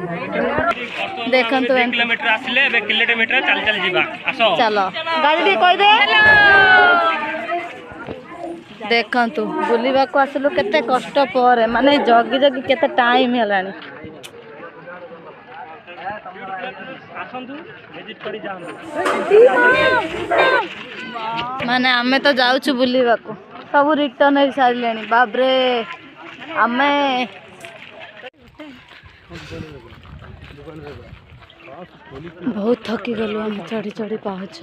देखो किलोमीटर आसिले एबे किलोमीटर चल चल जीवा आसो चलो गाड़ी टी कह दे देखु बुलवा को आसलु केते कष्ट पर माने जगी जगी केते टाइम हेलानी माने आमे तो जाऊछु बुलवा को सब रिटर्न हो सारे बाबरे आमे बहुत थकी गलु हम चढ़ी चढ़ी पाछ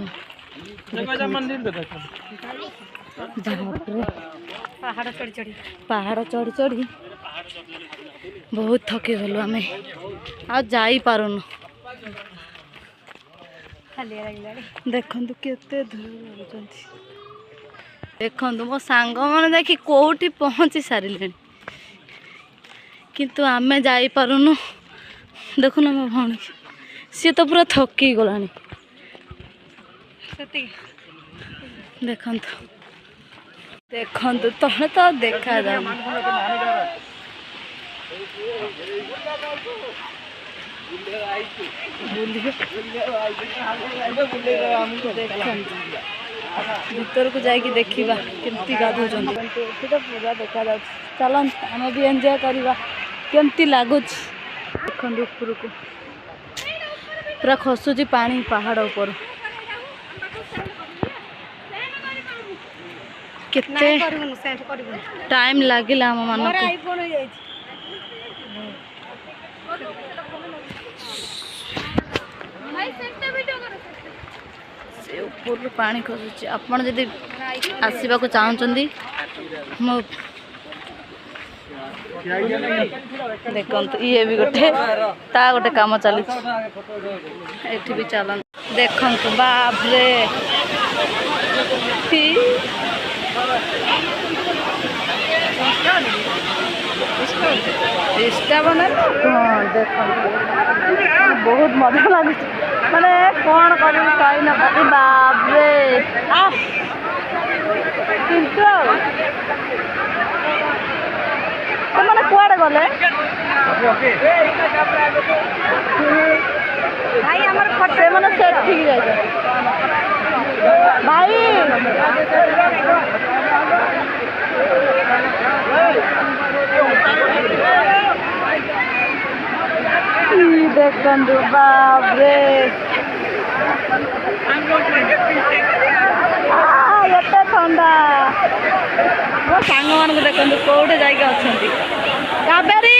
पहाड़ चढ़ी चढ़ी बहुत थकी गलु आमे आ जाई पारुनु देखु केते धूल देखु मो सांग मैंने देखी कोठी पहुँची सारे किंतु आमे जाई पारुनु देखुन मो भौणी सी तो पूरा थकी गला देखु देखु तले तो देखा जा भीतर को जाकि देखा केमती गाधो तो पूरा देखा जा चल आम भी एंजॉय करवा केमती लगुच देखो ऊपर को पूरा खसुची पानी पहाड़ ऊपर केते टाइम लगिला आम मान से ऊपर पानी खसुची आपण जदि आसवा को चाहते मो देखो ये भी गोटे ता गोटे काम चली भी चलन देखु बाबरे इष्टा बना हाँ देख बहुत मजा लगे माने कौन कर कही न कही बाबरे किंतु मैंने कुआड़े गले भाई से मैंने सेट ठीक जाए भाई देखु बाबरे एत ठंडा मो सांग मान देखो कौटे जाइए अच्छा कावेरी